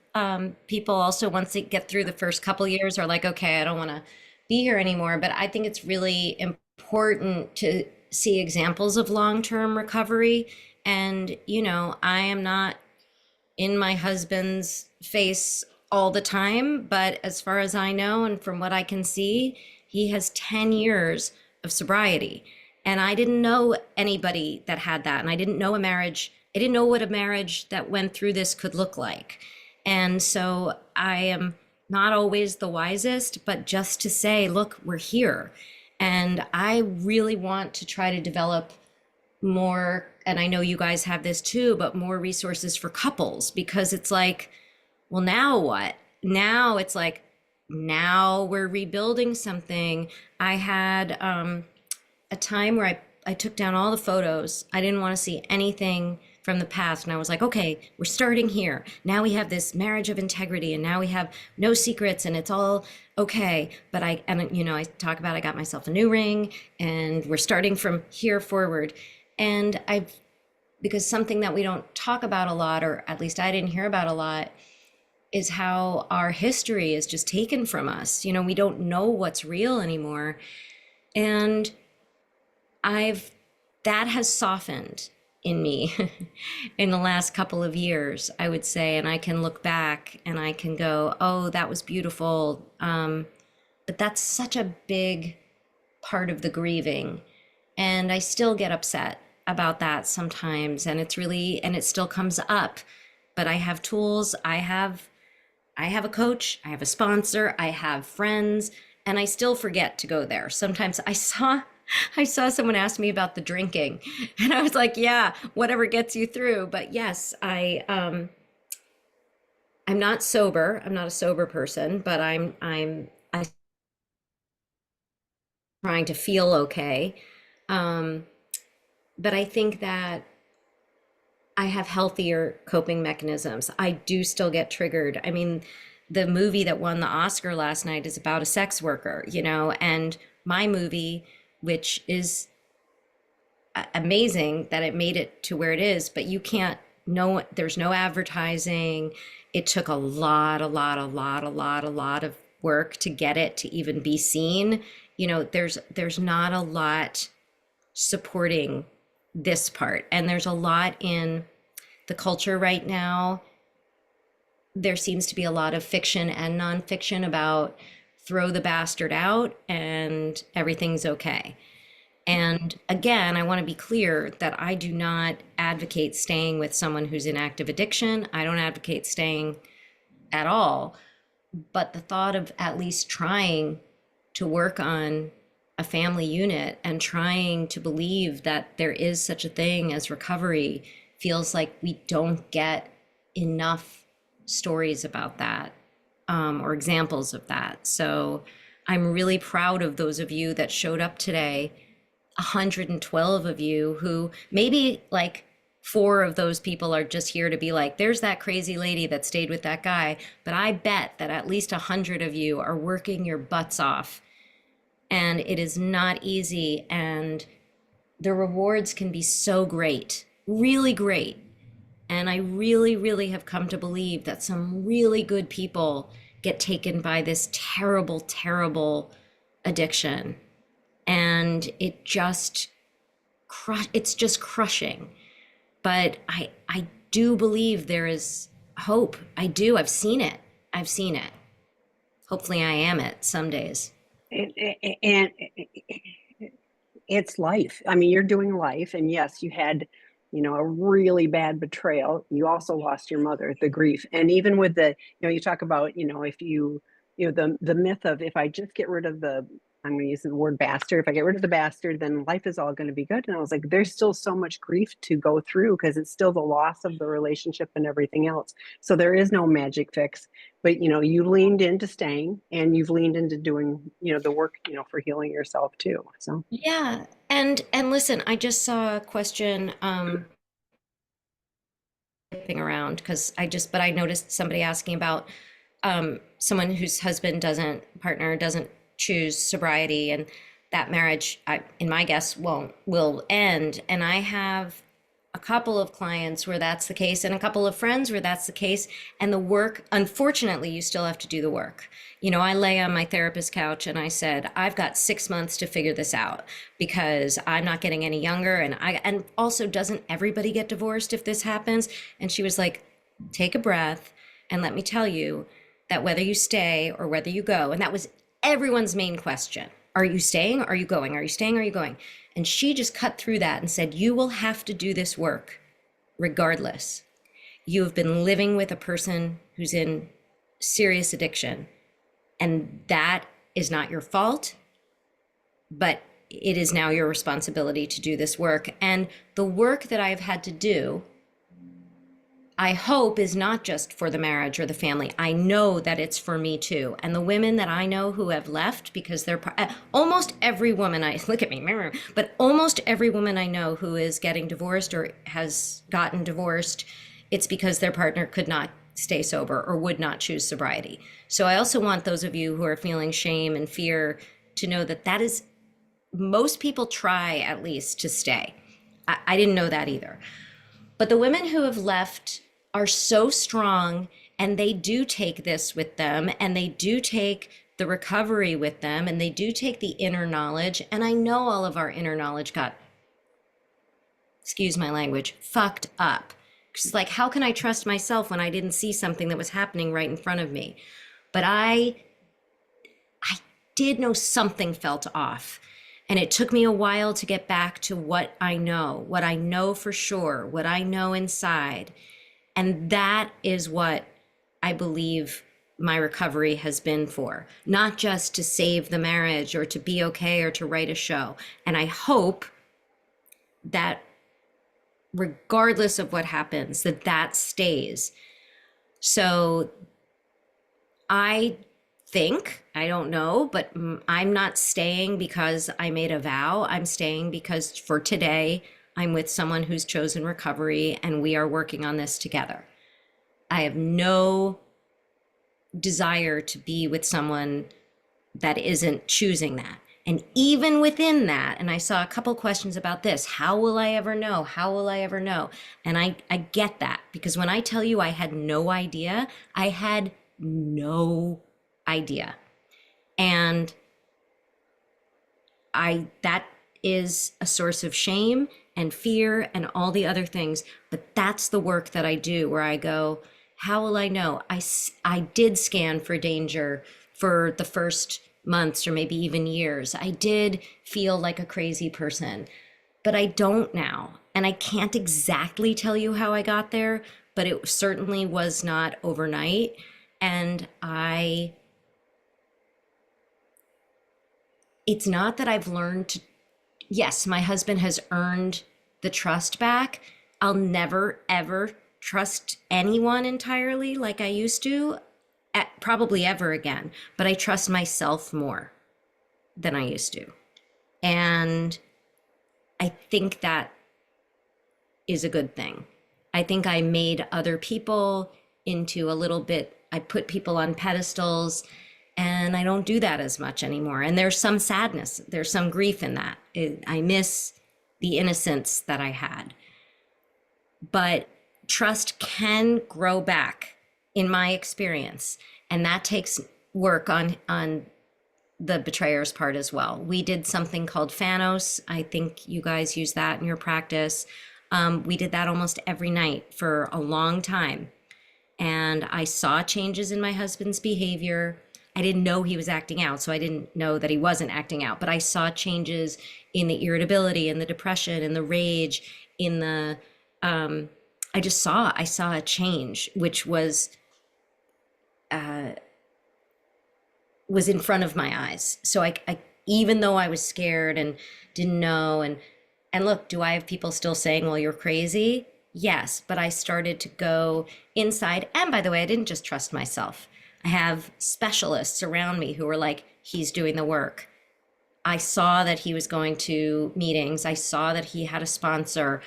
people also, once they get through the first couple years, are like, okay, I don't want to be here anymore. But I think it's really important to see examples of long-term recovery. And, I am not in my husband's face all the time, but as far as I know, and from what I can see, he has 10 years of sobriety. And I didn't know anybody that had that. And I didn't know a marriage. I didn't know what a marriage that went through this could look like. And so I am not always the wisest, but just to say, look, we're here. And I really want to try to develop more, and I know you guys have this too, but more resources for couples, because it's like, well, now what? Now it's like, now we're rebuilding something. I had a time where I took down all the photos. I didn't want to see anything from the past. And I was like, okay, we're starting here. Now we have this marriage of integrity, and now we have no secrets, and it's all okay. But I talk about, I got myself a new ring, and we're starting from here forward. And because something that we don't talk about a lot, or at least I didn't hear about a lot, is how our history is just taken from us. We don't know what's real anymore. And that has softened in me in the last couple of years, I would say. And I can look back and I can go, oh, that was beautiful. But that's such a big part of the grieving. And I still get upset about that sometimes. And it still comes up. But I have tools. I have a coach. I have a sponsor. I have friends. And I still forget to go there. Sometimes I saw someone ask me about the drinking, and I was like, yeah, whatever gets you through. But yes, I'm not sober. I'm not a sober person, but I'm trying to feel okay. But I think that I have healthier coping mechanisms. I do still get triggered. I mean, the movie that won the Oscar last night is about a sex worker, and my movie, which is amazing that it made it to where it is, but you can't know, there's no advertising. It took a lot of work to get it to even be seen. You know, there's not a lot supporting this part. And there's a lot in the culture right now. There seems to be a lot of fiction and nonfiction about throw the bastard out and everything's okay. And again, I want to be clear that I do not advocate staying with someone who's in active addiction. I don't advocate staying at all. But the thought of at least trying to work on a family unit and trying to believe that there is such a thing as recovery feels like we don't get enough stories about that, or examples of that. So I'm really proud of those of you that showed up today, 112 of you, who maybe like 4 of those people are just here to be like, there's that crazy lady that stayed with that guy. But I bet that at least 100 of you are working your butts off. And it is not easy. And the rewards can be so great, really great. And I really have come to believe that some really good people get taken by this terrible addiction. And it just, it's just crushing. But I do believe there is hope. I do. I've seen it. Hopefully I am it some days. And it's life. I mean, you're doing life. And yes, you had, you know, a really bad betrayal. You also lost your mother, the grief. And even with the, you know, you talk about, you know, if you know, the myth of, if I just get rid of the, I'm going to use the word bastard. If I get rid of the bastard, then life is all going to be good. And I was like, there's still so much grief to go through because it's still the loss of the relationship and everything else. So there is no magic fix. But, you know, you leaned into staying and you've leaned into doing, you know, the work, you know, for healing yourself too. So yeah. And listen, I just saw a question around because but I noticed somebody asking about someone whose partner doesn't choose sobriety, and that marriage, in my guess, will end. And I have a couple of clients where that's the case and a couple of friends where that's the case. And the work, unfortunately, you still have to do the work. You know, I lay on my therapist's couch and I said, I've got 6 months to figure this out because I'm not getting any younger. And also, doesn't everybody get divorced if this happens? And she was like, take a breath and let me tell you that whether you stay or whether you go, and that was everyone's main question. Are you staying? Are you going? Are you staying? Are you going? And she just cut through that and said, you will have to do this work regardless. You have been living with a person who's in serious addiction, and that is not your fault, but it is now your responsibility to do this work. And the work that I've had to do, I hope, is not just for the marriage or the family. I know that it's for me too. And the women that I know who have left because they're almost every woman look at me, but almost every woman I know who is getting divorced or has gotten divorced, it's because their partner could not stay sober or would not choose sobriety. So I also want those of you who are feeling shame and fear to know that is, most people try at least to stay. I didn't know that either. But the women who have left are so strong, and they do take this with them, and they do take the recovery with them, and they do take the inner knowledge. And I know all of our inner knowledge got, excuse my language, fucked up. It's like, how can I trust myself when I didn't see something that was happening right in front of me? But I did know something felt off. And it took me a while to get back to what I know for sure, what I know inside. And that is what I believe my recovery has been for, not just to save the marriage or to be okay or to write a show. And I hope that regardless of what happens, that stays. So I think, I don't know, but I'm not staying because I made a vow. I'm staying because for today, I'm with someone who's chosen recovery and we are working on this together. I have no desire to be with someone that isn't choosing that. And even within that, and I saw a couple questions about this, how will I ever know? How will I ever know? And I get that, because when I tell you I had no idea, I had no idea. And that is a source of shame and fear and all the other things. But that's the work that I do, where I go, how will I know? I did scan for danger for the first months or maybe even years. I did feel like a crazy person, but I don't now. And I can't exactly tell you how I got there, but it certainly was not overnight. And it's not that I've learned to, yes, my husband has earned the trust back. I'll never, ever trust anyone entirely like I used to, probably ever again, but I trust myself more than I used to. And I think that is a good thing. I think I made other people into a little bit, I put people on pedestals, and I don't do that as much anymore. And there's some sadness, there's some grief in that. I miss the innocence that I had. But trust can grow back, in my experience. And that takes work on the betrayer's part as well. We did something called Phanos. I think you guys use that in your practice. We did that almost every night for a long time. And I saw changes in my husband's behavior. I didn't know he was acting out, so I didn't know that he wasn't acting out, but I saw changes in the irritability and the depression and the rage, in the, I saw a change, which was in front of my eyes. So I even though I was scared and didn't know, and look, do I have people still saying, well, you're crazy? Yes, but I started to go inside. And by the way, I didn't just trust myself. I have specialists around me who were like, he's doing the work. I saw that he was going to meetings. I saw that he had a sponsor.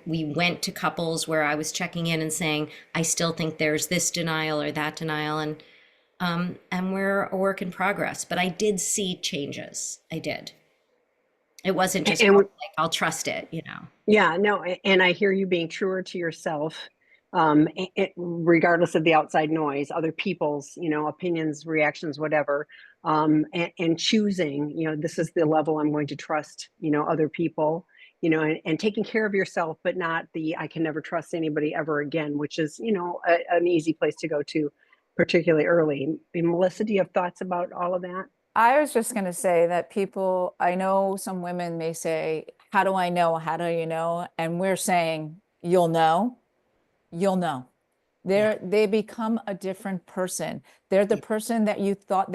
We went to couples where I was checking in and saying, I still think there's this denial or that denial. And we're a work in progress, but I did see changes. I did. It wasn't just like, I'll trust it, you know? Yeah, no, and I hear you being truer to yourself, regardless of the outside noise, other people's, opinions, reactions, whatever, and choosing, this is the level I'm going to trust, other people, and taking care of yourself, but not I can never trust anybody ever again, which is, an easy place to go to, particularly early. Melissa, do you have thoughts about all of that? I was just going to say that I know some women may say, how do I know? How do you know? And we're saying, you'll know. They become a different person. They're the person that you thought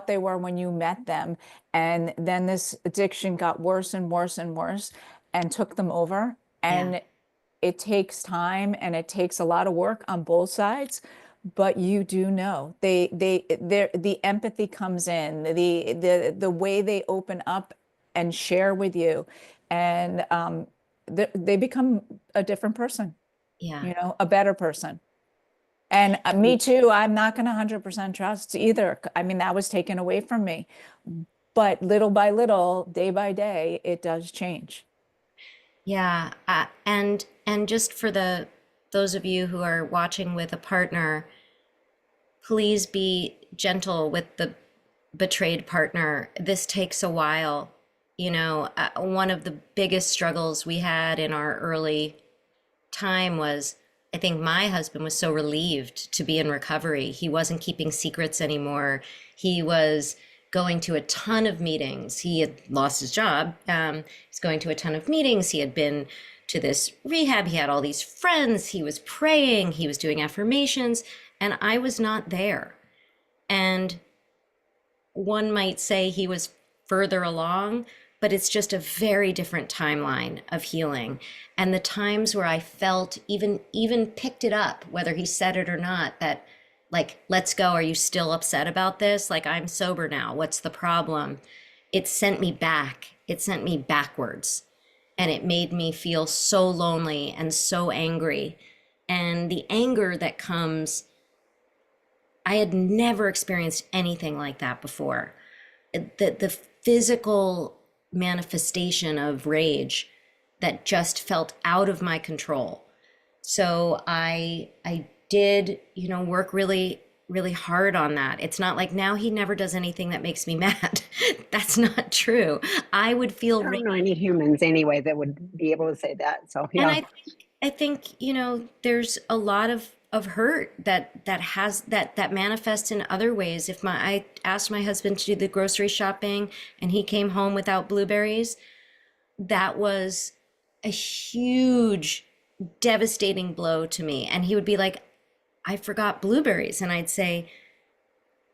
they were when you met them. And then this addiction got worse and worse and worse and took them over. And it takes time and it takes a lot of work on both sides. But you do know the empathy comes in, the way they open up and share with you, and they become a different person. Yeah. A better person. And me too, I'm not going to 100% trust either. I mean, that was taken away from me. But little by little, day by day, it does change. Yeah. And just for those of you who are watching with a partner, please be gentle with the betrayed partner. This takes a while. One of the biggest struggles we had in our early time was, I think my husband was so relieved to be in recovery. He wasn't keeping secrets anymore. He was going to a ton of meetings. He had lost his job. He's going to a ton of meetings. He had been to this rehab. He had all these friends. He was praying. He was doing affirmations. And I was not there. And one might say he was further along, but it's just a very different timeline of healing. And the times where I felt, even picked it up, whether he said it or not, that like, let's go, are you still upset about this? Like, I'm sober now, what's the problem? It sent me back, it sent me backwards. And it made me feel so lonely and so angry. And the anger that comes, I had never experienced anything like that before. The physical manifestation of rage that just felt out of my control. So I did, work really hard on that. It's not like now he never does anything that makes me mad. That's not true. I would feel I don't know any humans anyway that would be able to say that. So and yeah. I think, there's a lot of hurt that manifests in other ways. If I asked my husband to do the grocery shopping and he came home without blueberries, that was a huge, devastating blow to me. And he would be like, I forgot blueberries. And I'd say,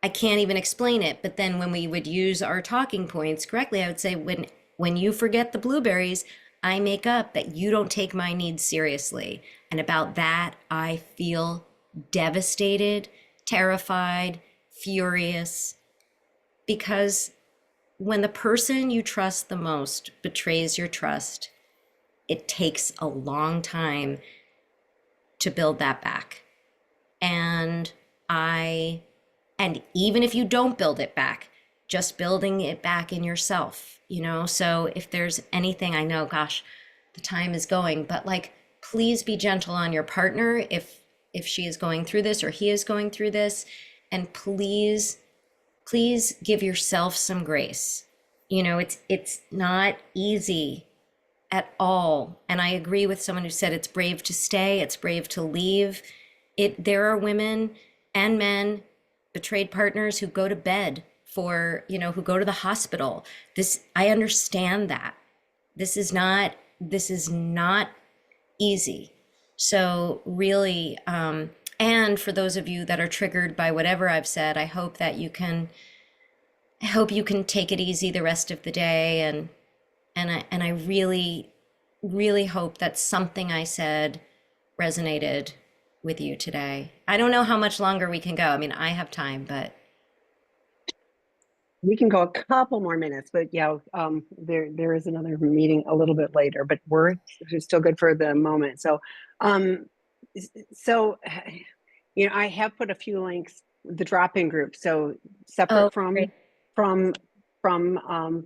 I can't even explain it. But then when we would use our talking points correctly, I would say, when you forget the blueberries, I make up that you don't take my needs seriously. And about that, I feel devastated, terrified, furious, because when the person you trust the most betrays your trust, it takes a long time to build that back. And even if you don't build it back, just building it back in yourself, so if there's anything, I know, gosh, the time is going, but like, please be gentle on your partner if she is going through this or he is going through this, and please give yourself some grace. It's not easy at all. And I agree with someone who said it's brave to stay, it's brave to leave. There are women and men, betrayed partners, who go to bed who go to the hospital. I understand that. This is not easy. So really, and for those of you that are triggered by whatever I've said, I hope you can take it easy the rest of the day. And I really, really hope that something I said resonated with you today. I don't know how much longer we can go. I mean, I have time, but We can go a couple more minutes, but yeah, there is another meeting a little bit later, but we're still good for the moment. So, um, so I have put a few links, the drop-in group. So separate great. from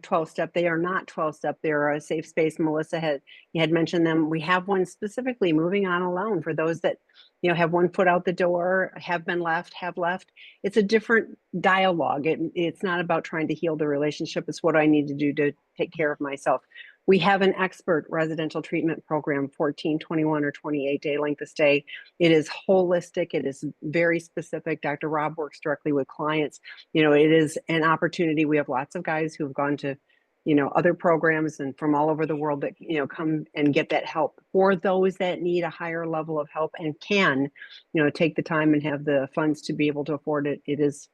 12 step. They are not 12 step. They're a safe space. Melissa had mentioned them. We have one specifically, moving on alone, for those that have one foot out the door, have left. It's a different dialogue. It's not about trying to heal the relationship. It's what I need to do to take care of myself. We have an expert residential treatment program, 14, 21, or 28-day length of stay. It is holistic. It is very specific. Dr. Rob works directly with clients. It is an opportunity. We have lots of guys who have gone to, other programs and from all over the world that, come and get that help. For those that need a higher level of help and can, take the time and have the funds to be able to afford it, it is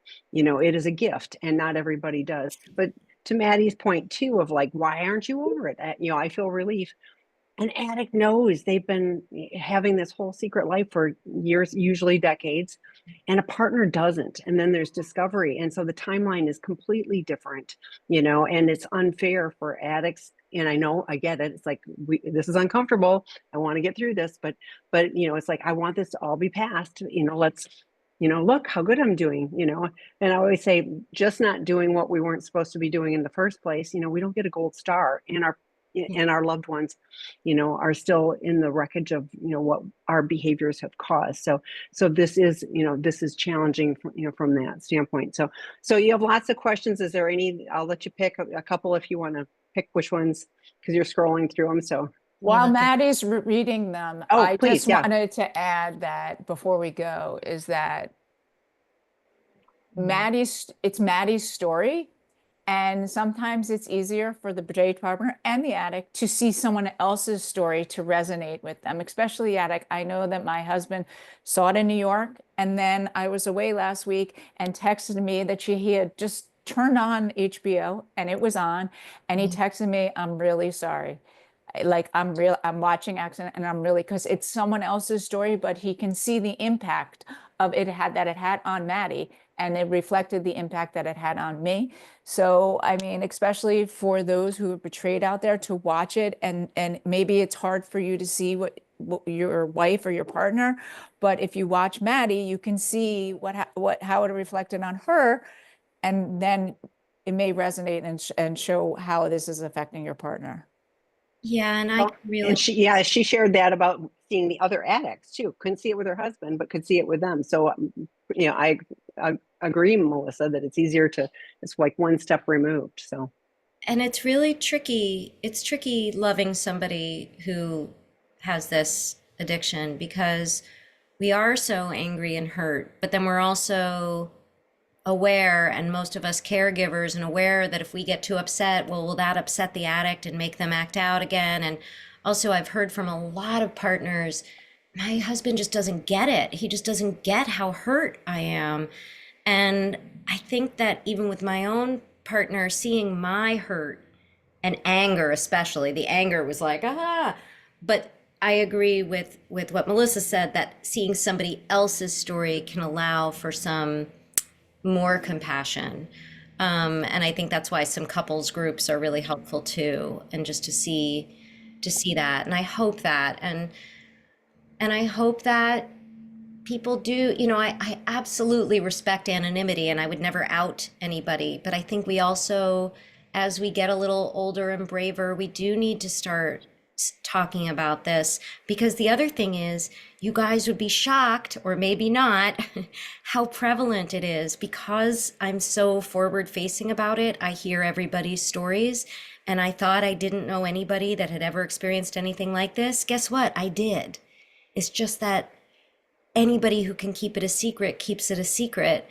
a gift, and not everybody does. But to Maddie's point too, of like, why aren't you over it? I feel relief. An addict knows they've been having this whole secret life for years, usually decades, and a partner doesn't. And then there's discovery. And so the timeline is completely different, and it's unfair for addicts. And I know, I get it. It's like, this is uncomfortable. I want to get through this, but it's like, I want this to all be past, let's, look how good I'm doing, and I always say, just not doing what we weren't supposed to be doing in the first place. We don't get a gold star, and our loved ones, are still in the wreckage of, what our behaviors have caused. So this is challenging, from that standpoint. So you have lots of questions. Is there any? I'll let you pick a couple if you want to pick which ones, because you're scrolling through them. So while Maddie's reading them, I please, just wanted to add that before we go, is that it's Maddie's story. And sometimes it's easier for the betrayed partner and the addict to see someone else's story to resonate with them, especially the addict. I know that my husband saw it in New York, and then I was away last week and texted me that he had just turned on HBO and it was on, and he texted me, "I'm really sorry. Like, I'm watching accident, and I'm really," because it's someone else's story, but he can see the impact of it had on Maddie, and it reflected the impact that it had on me. So, I mean, especially for those who are betrayed out there, to watch it, and maybe it's hard for you to see what your wife or your partner, but if you watch Maddie, you can see how it reflected on her, and then it may resonate and show how this is affecting your partner. Yeah, and I Well, really, and she shared that about seeing the other addicts too. Couldn't see it with her husband, but could see it with them. So, I agree, Melissa, that it's like one step removed. So, and it's really tricky. It's tricky loving somebody who has this addiction because we are so angry and hurt, but then we're also aware, and most of us caregivers, and aware that if we get too upset, well, will that upset the addict and make them act out again? And also, I've heard from a lot of partners, my husband just doesn't get it. He just doesn't get how hurt I am. And I think that even with my own partner, seeing my hurt and anger, especially, the anger was like, ah, but I agree with what Melissa said, that seeing somebody else's story can allow for some more compassion. And I think that's why some couples groups are really helpful too, and just to see that. And I hope that, and I hope that people do, I absolutely respect anonymity and I would never out anybody, but I think we also, as we get a little older and braver, we do need to start talking about this, because the other thing is, you guys would be shocked, or maybe not, how prevalent it is. Because I'm so forward facing about it, I hear everybody's stories, and I thought I didn't know anybody that had ever experienced anything like this. Guess what? I did. It's just that anybody who can keep it a secret keeps it a secret.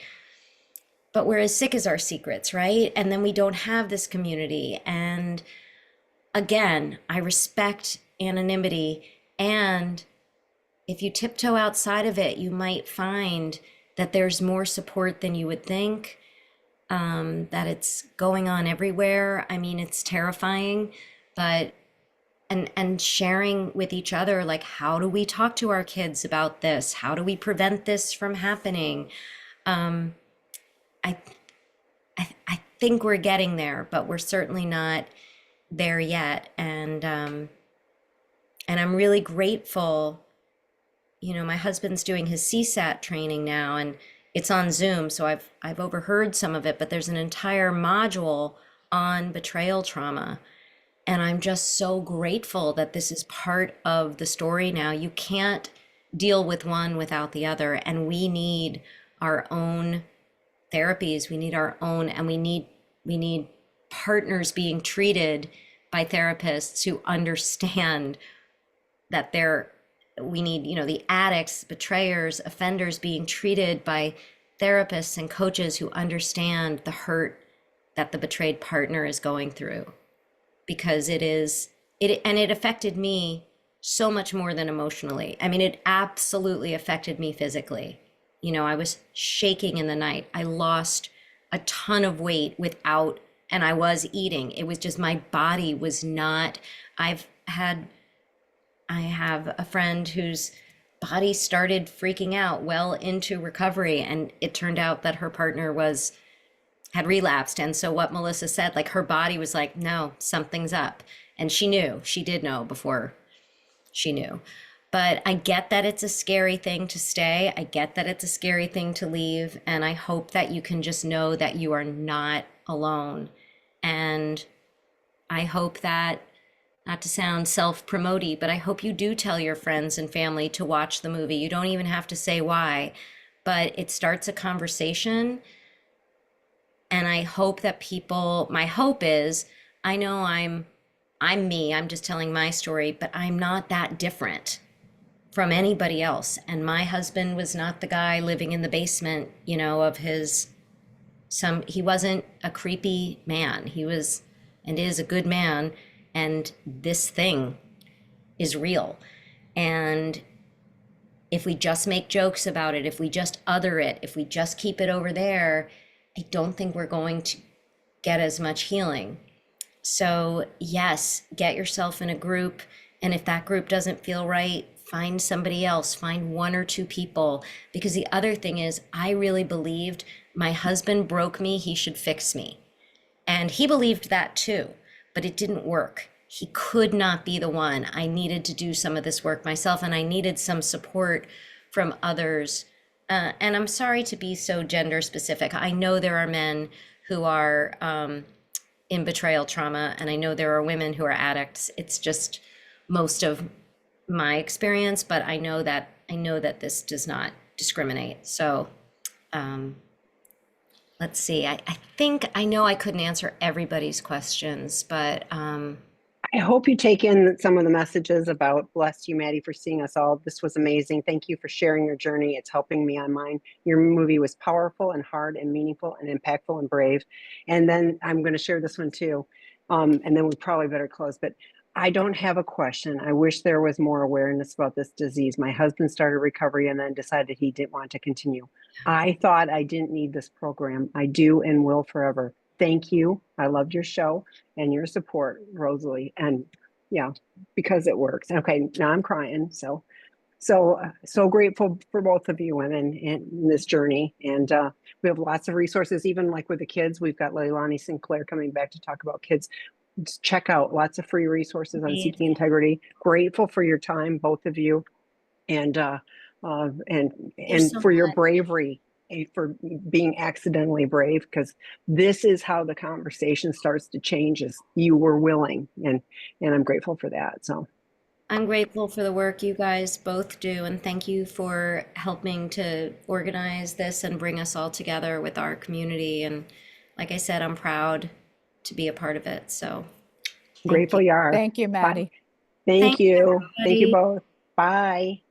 But we're as sick as our secrets, right? And then we don't have this community. And again, I respect anonymity, and if you tiptoe outside of it, you might find that there's more support than you would think, that it's going on everywhere. I mean, it's terrifying, but and sharing with each other, like, how do we talk to our kids about this? How do we prevent this from happening? I I think we're getting there, but we're certainly not there yet. And I'm really grateful. My husband's doing his CSAT training now, and it's on Zoom, so I've overheard some of it, but there's an entire module on betrayal trauma. And I'm just so grateful that this is part of the story now. You can't deal with one without the other, and we need our own therapies. We need our own, and we need partners being treated by therapists who understand that we need, the addicts, betrayers, offenders being treated by therapists and coaches who understand the hurt that the betrayed partner is going through. Because it affected me so much more than emotionally. I mean, it absolutely affected me physically. I was shaking in the night. I lost a ton of weight and I was eating. It was just, my body was not, I have a friend whose body started freaking out well into recovery, and it turned out that her partner had relapsed. And so what Melissa said, like, her body was like, no, something's up. And she did know before she knew. But I get that it's a scary thing to stay. I get that it's a scary thing to leave. And I hope that you can just know that you are not alone. And I hope that, not to sound self-promoty, but I hope you do tell your friends and family to watch the movie. You don't even have to say why, but it starts a conversation. And I hope that my hope is, I know I'm me, I'm just telling my story, but I'm not that different from anybody else. And my husband was not the guy living in the basement, of he wasn't a creepy man. He was, and is, a good man. And this thing is real. And if we just make jokes about it, if we just other it, if we just keep it over there, I don't think we're going to get as much healing. So yes, get yourself in a group. And if that group doesn't feel right, find somebody else, find one or two people. Because the other thing is, I really believed my husband broke me, he should fix me. And he believed that too, but it didn't work. He could not be the one. I needed to do some of this work myself, and I needed some support from others. And I'm sorry to be so gender specific. I know there are men who are in betrayal trauma, and I know there are women who are addicts. It's just most of my experience, but I know that this does not discriminate. So let's see. I think I know I couldn't answer everybody's questions, but I hope you take in some of the messages about bless you, Maddie, for seeing us all. This was amazing. Thank you for sharing your journey. It's helping me on mine. Your movie was powerful and hard and meaningful and impactful and brave. And then I'm going to share this one too. And then we probably better close, but I don't have a question. I wish there was more awareness about this disease. My husband started recovery and then decided he didn't want to continue. I thought I didn't need this program. I do and will forever. Thank you. I loved your show and your support, Rosalie. And yeah, because it works. Okay, now I'm crying. So grateful for both of you women in this journey. And we have lots of resources, even like with the kids. We've got Leilani Sinclair coming back to talk about kids. Just check out lots of free resources on seeking integrity. Grateful for your time, both of you, and so for your much. bravery, for being accidentally brave, because this is how the conversation starts to change. Is you were willing, and I'm grateful for that. So I'm grateful for the work you guys both do, and thank you for helping to organize this and bring us all together with our community. And like I said, I'm proud to be a part of it. So thank grateful you are. Thank you, Bye. Maddie. Thank Thank you. Thank you everybody. both. Bye.